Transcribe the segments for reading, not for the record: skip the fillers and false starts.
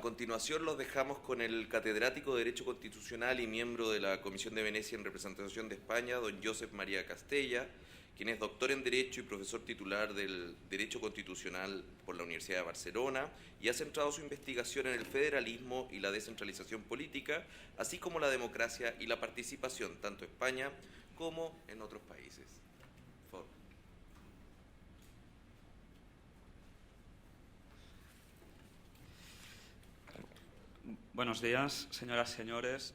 continuación los dejamos con el catedrático de Derecho Constitucional y miembro de la Comisión de Venecia en representación de España, don Josep María Castella, quien es doctor en Derecho y profesor titular del Derecho Constitucional por la Universidad de Barcelona y ha centrado su investigación en el federalismo y la descentralización política, así como la democracia y la participación, tanto en España como en otros países. Por favor. Buenos días, señoras y señores.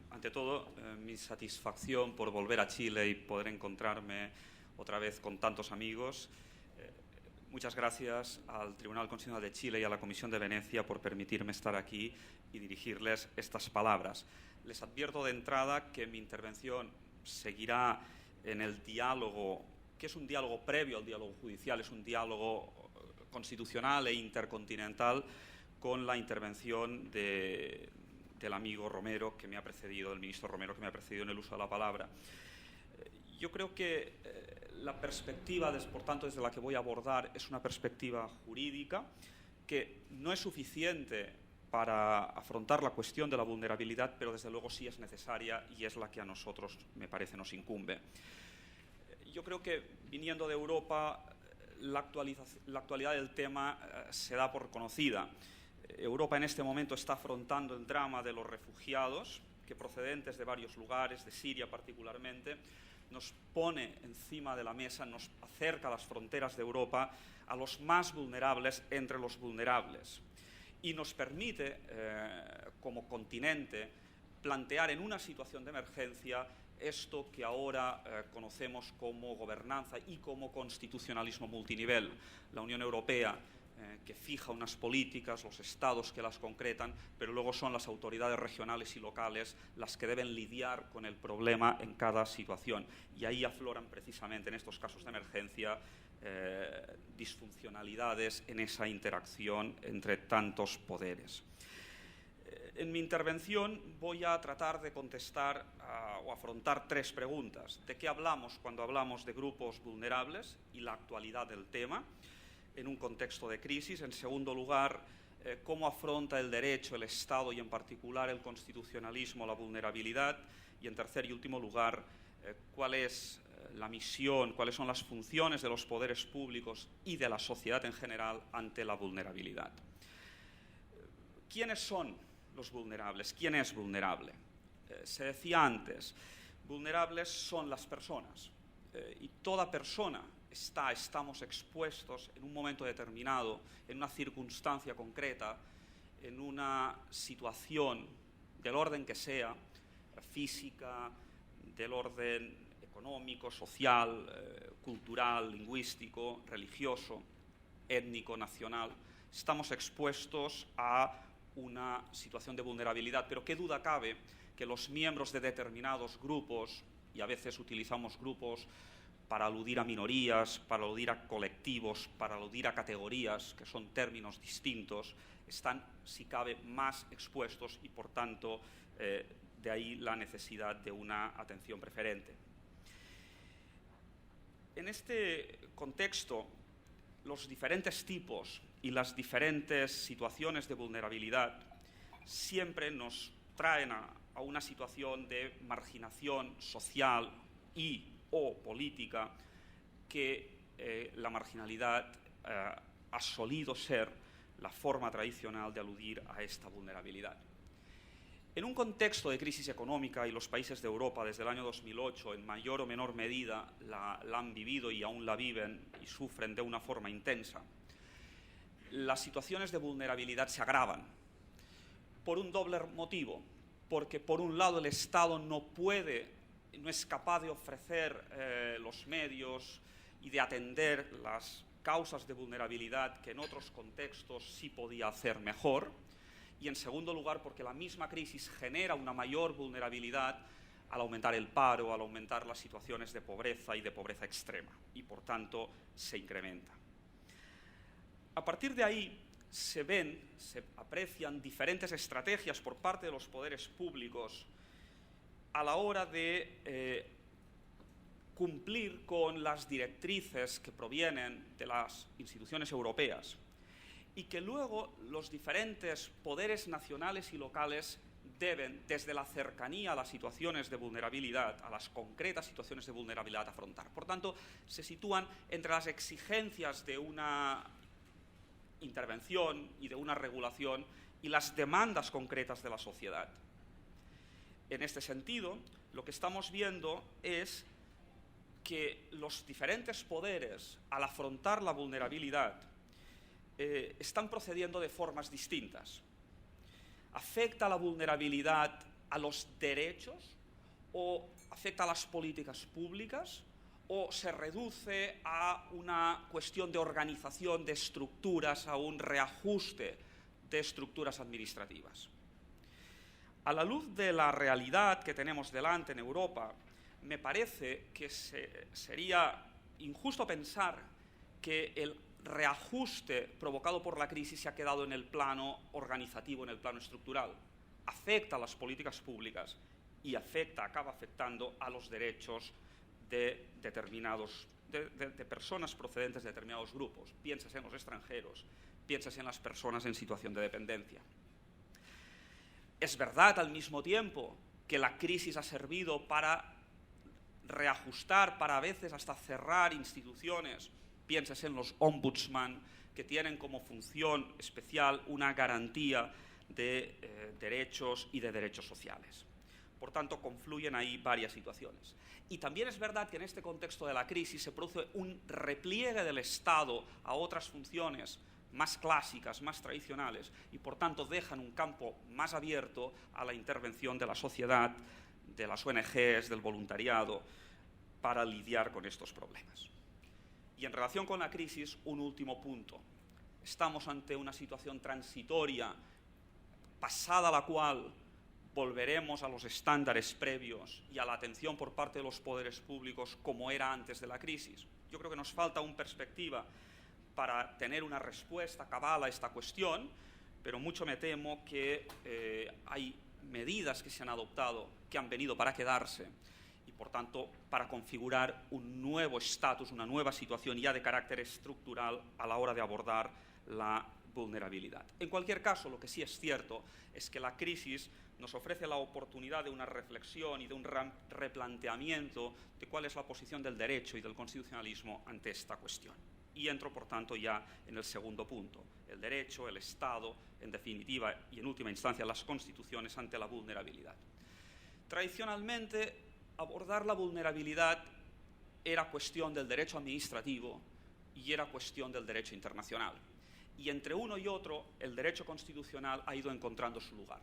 Ante todo, mi satisfacción por volver a Chile y poder encontrarme otra vez con tantos amigos. Muchas gracias al Tribunal Constitucional de Chile y a la Comisión de Venecia por permitirme estar aquí y dirigirles estas palabras. Les advierto de entrada que mi intervención seguirá en el diálogo, que es un diálogo previo al diálogo judicial, es un diálogo constitucional e intercontinental, con la intervención del amigo Romero que me ha precedido, del ministro Romero que me ha precedido en el uso de la palabra. Yo creo que la perspectiva, por tanto, desde la que voy a abordar es una perspectiva jurídica que no es suficiente para afrontar la cuestión de la vulnerabilidad, pero desde luego sí es necesaria y es la que a nosotros, me parece, nos incumbe. Yo creo que, viniendo de Europa, la actualidad del tema se da por conocida. Europa en este momento está afrontando el drama de los refugiados que, procedentes de varios lugares, de Siria particularmente, nos pone encima de la mesa, nos acerca a las fronteras de Europa a los más vulnerables entre los vulnerables y nos permite, como continente, plantear en una situación de emergencia esto que ahora conocemos como gobernanza y como constitucionalismo multinivel. La Unión Europea, que fija unas políticas, los estados que las concretan, pero luego son las autoridades regionales y locales las que deben lidiar con el problema en cada situación. Y ahí afloran precisamente en estos casos de emergencia disfuncionalidades en esa interacción entre tantos poderes. En mi intervención voy a tratar de contestar o afrontar tres preguntas. ¿De qué hablamos cuando hablamos de grupos vulnerables y la actualidad del tema en un contexto de crisis? En segundo lugar, cómo afronta el derecho, el Estado y en particular el constitucionalismo la vulnerabilidad. Y en tercer y último lugar, cuál es la misión, cuáles son las funciones de los poderes públicos y de la sociedad en general ante la vulnerabilidad. ¿Quiénes son los vulnerables? ¿Quién es vulnerable? Se decía antes, vulnerables son las personas y toda persona estamos expuestos en un momento determinado, en una circunstancia concreta, en una situación del orden que sea, física, del orden económico, social, cultural, lingüístico, religioso, étnico, nacional. Estamos expuestos a una situación de vulnerabilidad, pero qué duda cabe que los miembros de determinados grupos, y a veces utilizamos grupos para aludir a minorías, para aludir a colectivos, para aludir a categorías, que son términos distintos, están, si cabe, más expuestos y, por tanto, de ahí la necesidad de una atención preferente. En este contexto, los diferentes tipos y las diferentes situaciones de vulnerabilidad siempre nos traen a una situación de marginación social y o política que la marginalidad ha solido ser la forma tradicional de aludir a esta vulnerabilidad. En un contexto de crisis económica, y los países de Europa desde el año 2008 en mayor o menor medida la han vivido y aún la viven y sufren de una forma intensa, las situaciones de vulnerabilidad se agravan por un doble motivo, porque por un lado el Estado no es capaz de ofrecer los medios y de atender las causas de vulnerabilidad que en otros contextos sí podía hacer mejor, y en segundo lugar porque la misma crisis genera una mayor vulnerabilidad al aumentar el paro, al aumentar las situaciones de pobreza y de pobreza extrema, y por tanto se incrementa. A partir de ahí se aprecian diferentes estrategias por parte de los poderes públicos a la hora de cumplir con las directrices que provienen de las instituciones europeas y que luego los diferentes poderes nacionales y locales deben, desde la cercanía a las situaciones de vulnerabilidad, a las concretas situaciones de vulnerabilidad, afrontar. Por tanto, se sitúan entre las exigencias de una intervención y de una regulación y las demandas concretas de la sociedad. En este sentido, lo que estamos viendo es que los diferentes poderes, al afrontar la vulnerabilidad, están procediendo de formas distintas. ¿Afecta la vulnerabilidad a los derechos o afecta a las políticas públicas o se reduce a una cuestión de organización de estructuras, a un reajuste de estructuras administrativas? A la luz de la realidad que tenemos delante en Europa, me parece que sería injusto pensar que el reajuste provocado por la crisis se ha quedado en el plano organizativo, en el plano estructural. Afecta a las políticas públicas y acaba afectando a los derechos de personas procedentes de determinados grupos. Piénsese en los extranjeros, piénsese en las personas en situación de dependencia. Es verdad, al mismo tiempo, que la crisis ha servido para reajustar, para a veces hasta cerrar instituciones. Piénsese en los ombudsman, que tienen como función especial una garantía de derechos y de derechos sociales. Por tanto, confluyen ahí varias situaciones. Y también es verdad que en este contexto de la crisis se produce un repliegue del Estado a otras funciones más clásicas, más tradicionales, y por tanto dejan un campo más abierto a la intervención de la sociedad, de las ONGs, del voluntariado, para lidiar con estos problemas. Y en relación con la crisis, un último punto. Estamos ante una situación transitoria, pasada la cual volveremos a los estándares previos y a la atención por parte de los poderes públicos como era antes de la crisis. Yo creo que nos falta una perspectiva para tener una respuesta cabal a esta cuestión, pero mucho me temo que hay medidas que se han adoptado que han venido para quedarse y, por tanto, para configurar un nuevo estatus, una nueva situación ya de carácter estructural a la hora de abordar la vulnerabilidad. En cualquier caso, lo que sí es cierto es que la crisis nos ofrece la oportunidad de una reflexión y de un replanteamiento de cuál es la posición del derecho y del constitucionalismo ante esta cuestión. Y entro, por tanto, ya en el segundo punto, el derecho, el Estado, en definitiva y en última instancia las constituciones ante la vulnerabilidad. Tradicionalmente, abordar la vulnerabilidad era cuestión del derecho administrativo y era cuestión del derecho internacional. Y entre uno y otro, el derecho constitucional ha ido encontrando su lugar.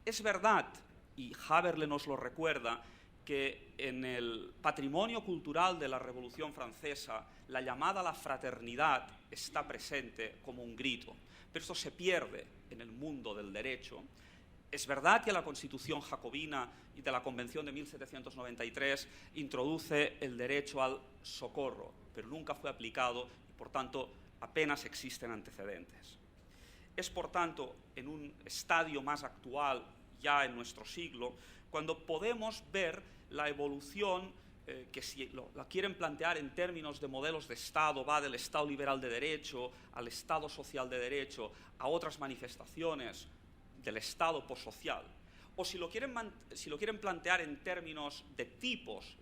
Es verdad, y Haberle nos lo recuerda, que en el patrimonio cultural de la Revolución Francesa la llamada a la fraternidad está presente como un grito, pero esto se pierde en el mundo del derecho. Es verdad que la Constitución jacobina y de la Convención de 1793 introduce el derecho al socorro, pero nunca fue aplicado y, por tanto, apenas existen antecedentes. Es, por tanto, en un estadio más actual, ya en nuestro siglo, cuando podemos ver la evolución que, si la quieren plantear en términos de modelos de Estado, va del Estado liberal de derecho al Estado social de derecho, a otras manifestaciones del Estado postsocial. O si lo quieren plantear en términos de tipos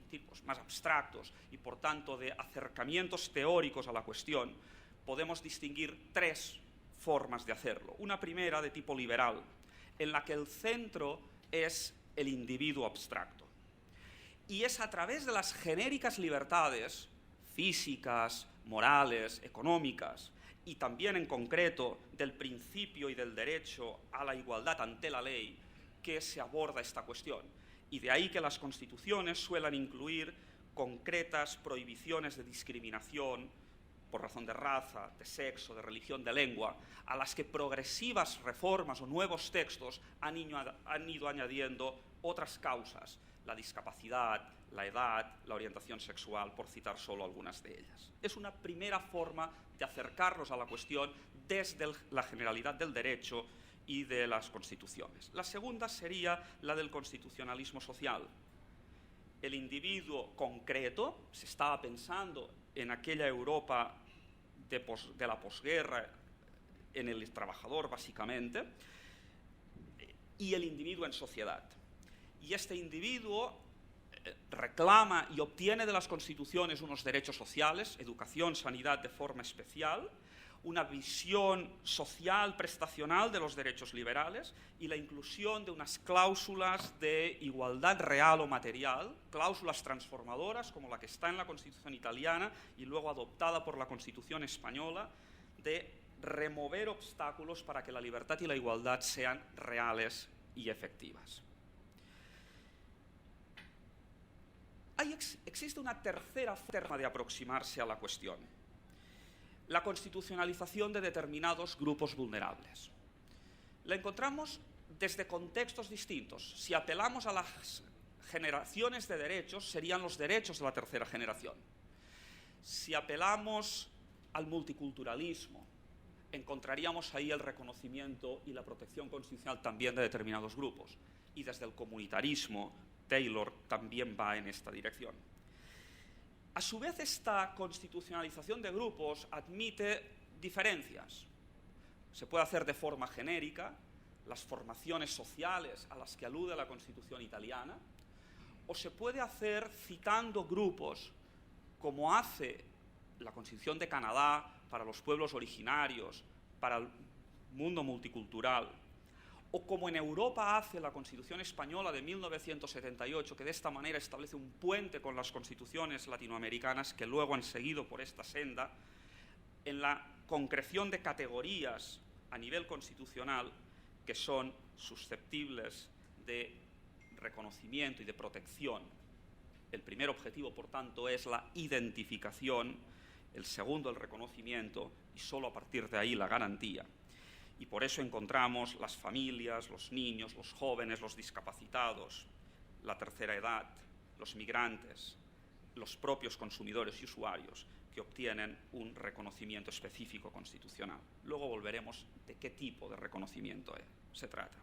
más abstractos y, por tanto, de acercamientos teóricos a la cuestión, podemos distinguir tres formas de hacerlo. Una primera, de tipo liberal, en la que el centro es el individuo abstracto. Y es a través de las genéricas libertades físicas, morales, económicas, y también en concreto del principio y del derecho a la igualdad ante la ley, que se aborda esta cuestión. Y de ahí que las constituciones suelan incluir concretas prohibiciones de discriminación por razón de raza, de sexo, de religión, de lengua, a las que progresivas reformas o nuevos textos han ido añadiendo otras causas, la discapacidad, la edad, la orientación sexual, por citar solo algunas de ellas. Es una primera forma de acercarnos a la cuestión desde la generalidad del derecho y de las constituciones. La segunda sería la del constitucionalismo social. El individuo concreto, se estaba pensando en aquella Europa de la posguerra, en el trabajador, básicamente, y el individuo en sociedad. Y este individuo reclama y obtiene de las constituciones unos derechos sociales, educación, sanidad de forma especial, una visión social prestacional de los derechos liberales y la inclusión de unas cláusulas de igualdad real o material, cláusulas transformadoras como la que está en la Constitución italiana y luego adoptada por la Constitución española, de remover obstáculos para que la libertad y la igualdad sean reales y efectivas. Existe una tercera forma de aproximarse a la cuestión: la constitucionalización de determinados grupos vulnerables. La encontramos desde contextos distintos. Si apelamos a las generaciones de derechos, serían los derechos de la tercera generación. Si apelamos al multiculturalismo, encontraríamos ahí el reconocimiento y la protección constitucional también de determinados grupos. Y desde el comunitarismo, Taylor también va en esta dirección. A su vez, esta constitucionalización de grupos admite diferencias. Se puede hacer de forma genérica, las formaciones sociales a las que alude la Constitución italiana, o se puede hacer citando grupos, como hace la Constitución de Canadá para los pueblos originarios, para el mundo multicultural, o como en Europa hace la Constitución española de 1978, que de esta manera establece un puente con las constituciones latinoamericanas que luego han seguido por esta senda, en la concreción de categorías a nivel constitucional que son susceptibles de reconocimiento y de protección. El primer objetivo, por tanto, es la identificación, el segundo, el reconocimiento, y solo a partir de ahí la garantía. Y por eso encontramos las familias, los niños, los jóvenes, los discapacitados, la tercera edad, los migrantes, los propios consumidores y usuarios que obtienen un reconocimiento específico constitucional. Luego volveremos de qué tipo de reconocimiento se trata.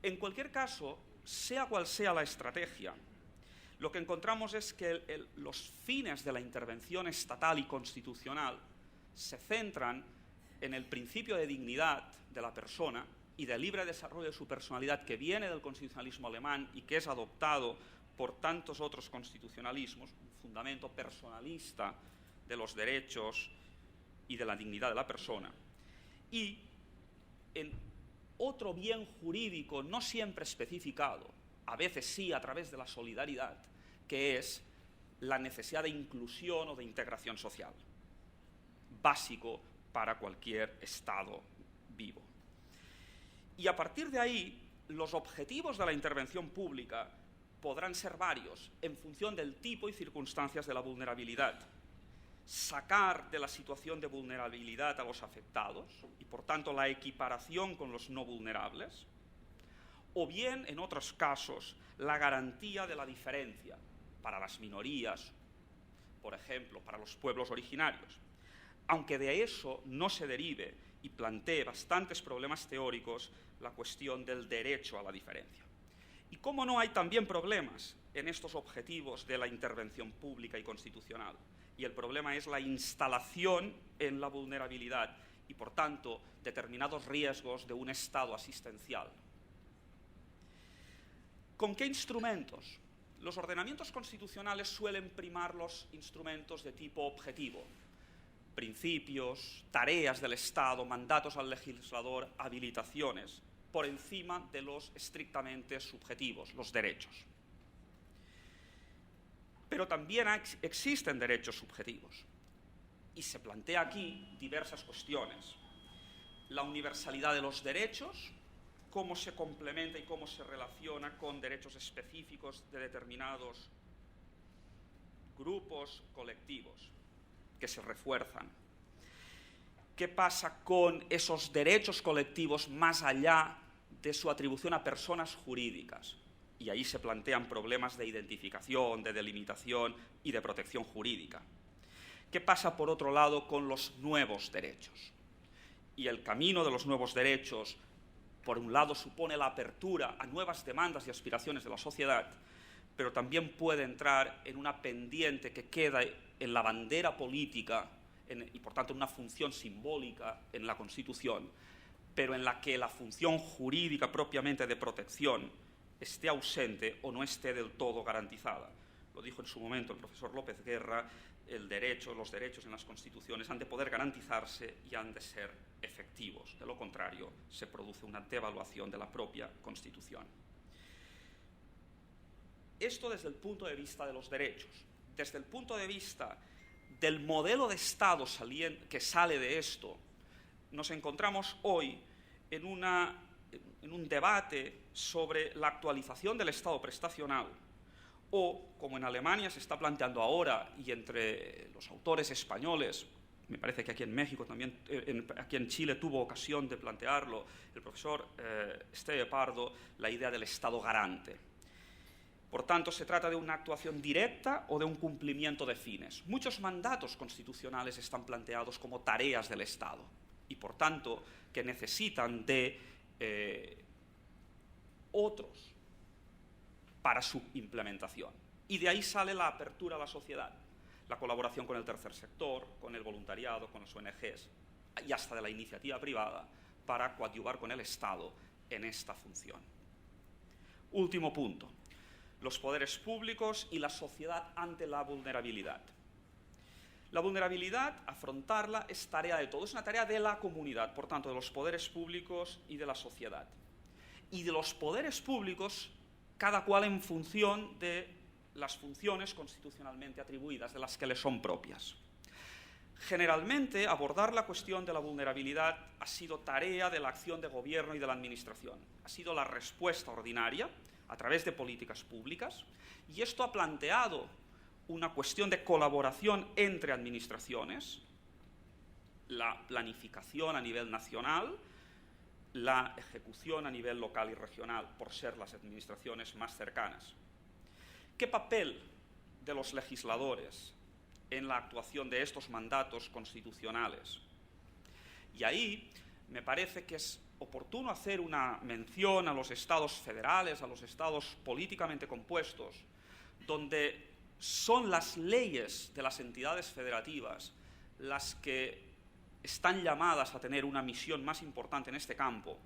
En cualquier caso, sea cual sea la estrategia, lo que encontramos es que los fines de la intervención estatal y constitucional se centran en el principio de dignidad de la persona y de libre desarrollo de su personalidad, que viene del constitucionalismo alemán y que es adoptado por tantos otros constitucionalismos, un fundamento personalista de los derechos y de la dignidad de la persona, y en otro bien jurídico no siempre especificado, a veces sí a través de la solidaridad, que es la necesidad de inclusión o de integración social, básico para cualquier Estado vivo. Y a partir de ahí, los objetivos de la intervención pública podrán ser varios en función del tipo y circunstancias de la vulnerabilidad. Sacar de la situación de vulnerabilidad a los afectados y, por tanto, la equiparación con los no vulnerables, o bien, en otros casos, la garantía de la diferencia para las minorías, por ejemplo, para los pueblos originarios, aunque de eso no se derive y plantee bastantes problemas teóricos la cuestión del derecho a la diferencia. Y cómo no hay también problemas en estos objetivos de la intervención pública y constitucional. Y el problema es la instalación en la vulnerabilidad y, por tanto, determinados riesgos de un Estado asistencial. ¿Con qué instrumentos? Los ordenamientos constitucionales suelen primar los instrumentos de tipo objetivo: principios, tareas del Estado, mandatos al legislador, habilitaciones, por encima de los estrictamente subjetivos, los derechos. Pero también existen derechos subjetivos y se plantea aquí diversas cuestiones. La universalidad de los derechos, cómo se complementa y cómo se relaciona con derechos específicos de determinados grupos colectivos que se refuerzan. ¿Qué pasa con esos derechos colectivos más allá de su atribución a personas jurídicas? Y ahí se plantean problemas de identificación, de delimitación y de protección jurídica. ¿Qué pasa, por otro lado, con los nuevos derechos? Y el camino de los nuevos derechos, por un lado, supone la apertura a nuevas demandas y aspiraciones de la sociedad, pero también puede entrar en una pendiente que queda en la bandera política y por tanto una función simbólica en la Constitución, pero en la que la función jurídica propiamente de protección esté ausente o no esté del todo garantizada. Lo dijo en su momento el profesor López Guerra, los derechos en las constituciones han de poder garantizarse y han de ser efectivos. De lo contrario, se produce una devaluación de la propia Constitución. Esto desde el punto de vista de los derechos. Desde el punto de vista del modelo de Estado que sale de esto, nos encontramos hoy en un debate sobre la actualización del Estado prestacional, o, como en Alemania se está planteando ahora, y entre los autores españoles, me parece que aquí en México también, aquí en Chile tuvo ocasión de plantearlo el profesor Esteve Pardo, la idea del Estado garante. Por tanto, se trata de una actuación directa o de un cumplimiento de fines. Muchos mandatos constitucionales están planteados como tareas del Estado y, por tanto, que necesitan de otros para su implementación. Y de ahí sale la apertura a la sociedad, la colaboración con el tercer sector, con el voluntariado, con las ONGs y hasta de la iniciativa privada para coadyuvar con el Estado en esta función. Último punto, los poderes públicos y la sociedad ante la vulnerabilidad. La vulnerabilidad, afrontarla, es tarea de todos, es una tarea de la comunidad, por tanto, de los poderes públicos y de la sociedad. Y de los poderes públicos, cada cual en función de las funciones constitucionalmente atribuidas, de las que le son propias. Generalmente, abordar la cuestión de la vulnerabilidad ha sido tarea de la acción de gobierno y de la administración. Ha sido la respuesta ordinaria a través de políticas públicas, y esto ha planteado una cuestión de colaboración entre administraciones, la planificación a nivel nacional, la ejecución a nivel local y regional, por ser las administraciones más cercanas. ¿Qué papel de los legisladores en la actuación de estos mandatos constitucionales? Y ahí me parece que es oportuno hacer una mención a los estados federales, a los estados políticamente compuestos, donde son las leyes de las entidades federativas las que están llamadas a tener una misión más importante en este campo,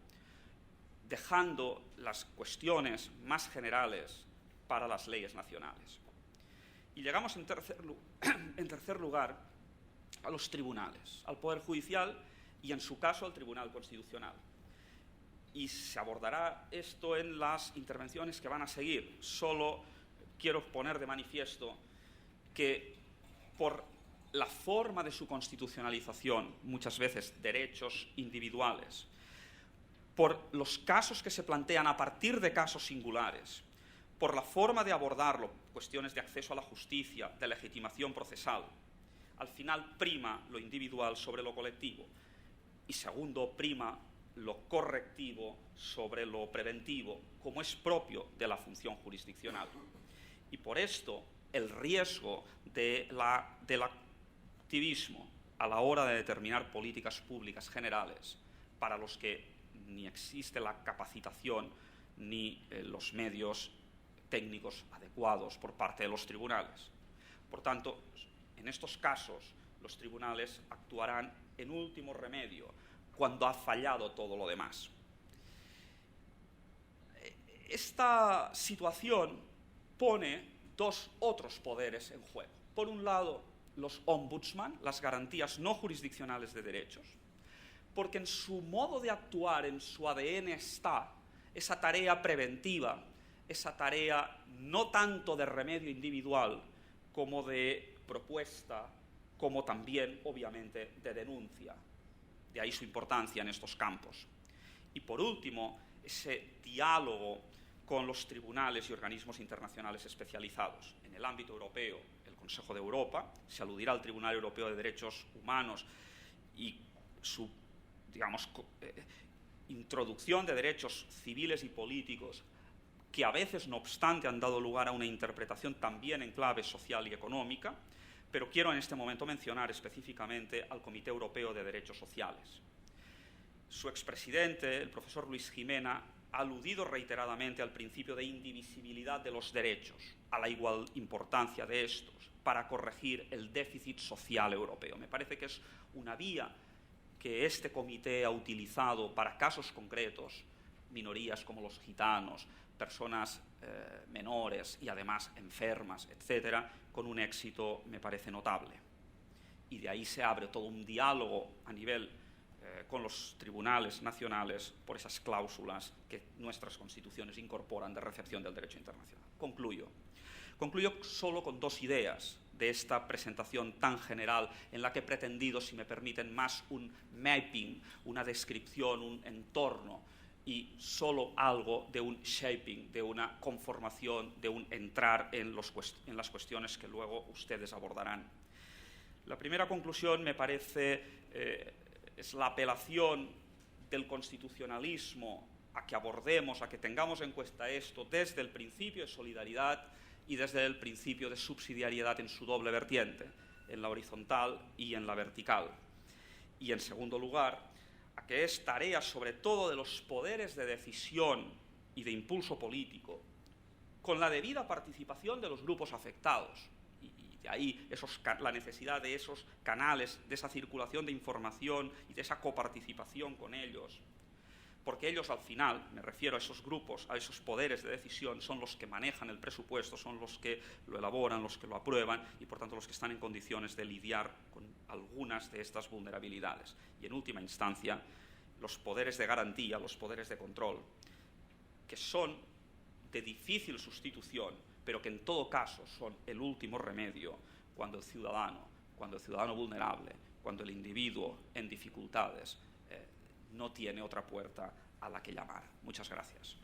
dejando las cuestiones más generales para las leyes nacionales. Y llegamos en tercer lugar a los tribunales, al Poder Judicial y, en su caso, al Tribunal Constitucional. Y se abordará esto en las intervenciones que van a seguir. Solo quiero poner de manifiesto que por la forma de su constitucionalización, muchas veces derechos individuales, por los casos que se plantean a partir de casos singulares, por la forma de abordarlo, cuestiones de acceso a la justicia, de legitimación procesal, al final prima lo individual sobre lo colectivo y, segundo, prima lo correctivo sobre lo preventivo, como es propio de la función jurisdiccional. Y por esto el riesgo del activismo a la hora de determinar políticas públicas generales para los que ni existe la capacitación ni los medios técnicos adecuados por parte de los tribunales. Por tanto, en estos casos, los tribunales actuarán en último remedio, cuando ha fallado todo lo demás. Esta situación pone dos otros poderes en juego. Por un lado, los ombudsman, las garantías no jurisdiccionales de derechos, porque en su modo de actuar, en su ADN está esa tarea preventiva, esa tarea no tanto de remedio individual como de propuesta, como también, obviamente, de denuncia. De ahí su importancia en estos campos. Y por último, ese diálogo con los tribunales y organismos internacionales especializados. En el ámbito europeo, el Consejo de Europa, se aludirá al Tribunal Europeo de Derechos Humanos y su, digamos, introducción de derechos civiles y políticos, que a veces, no obstante, han dado lugar a una interpretación también en clave social y económica, pero quiero en este momento mencionar específicamente al Comité Europeo de Derechos Sociales. Su expresidente, el profesor Luis Gimena, ha aludido reiteradamente al principio de indivisibilidad de los derechos, a la igual importancia de estos, para corregir el déficit social europeo. Me parece que es una vía que este comité ha utilizado para casos concretos, minorías como los gitanos, personas menores y además enfermas, etcétera, con un éxito, me parece, notable. Y de ahí se abre todo un diálogo a nivel con los tribunales nacionales por esas cláusulas que nuestras constituciones incorporan de recepción del derecho internacional. Concluyo solo con dos ideas de esta presentación tan general, en la que he pretendido, si me permiten, más un mapping, una descripción, un entorno, y solo algo de un shaping, de una conformación, de un entrar en las cuestiones que luego ustedes abordarán. La primera conclusión, me parece, es la apelación del constitucionalismo a que abordemos, a que tengamos en cuenta esto desde el principio de solidaridad y desde el principio de subsidiariedad en su doble vertiente, en la horizontal y en la vertical. Y, en segundo lugar, a que es tarea, sobre todo, de los poderes de decisión y de impulso político, con la debida participación de los grupos afectados. Y de ahí la necesidad de esos canales, de esa circulación de información y de esa coparticipación con ellos. Porque ellos, al final, me refiero a esos grupos, a esos poderes de decisión, son los que manejan el presupuesto, son los que lo elaboran, los que lo aprueban y, por tanto, los que están en condiciones de lidiar con algunas de estas vulnerabilidades. Y, en última instancia, los poderes de garantía, los poderes de control, que son de difícil sustitución, pero que en todo caso son el último remedio cuando el ciudadano vulnerable, cuando el individuo en dificultades, no tiene otra puerta a la que llamar. Muchas gracias.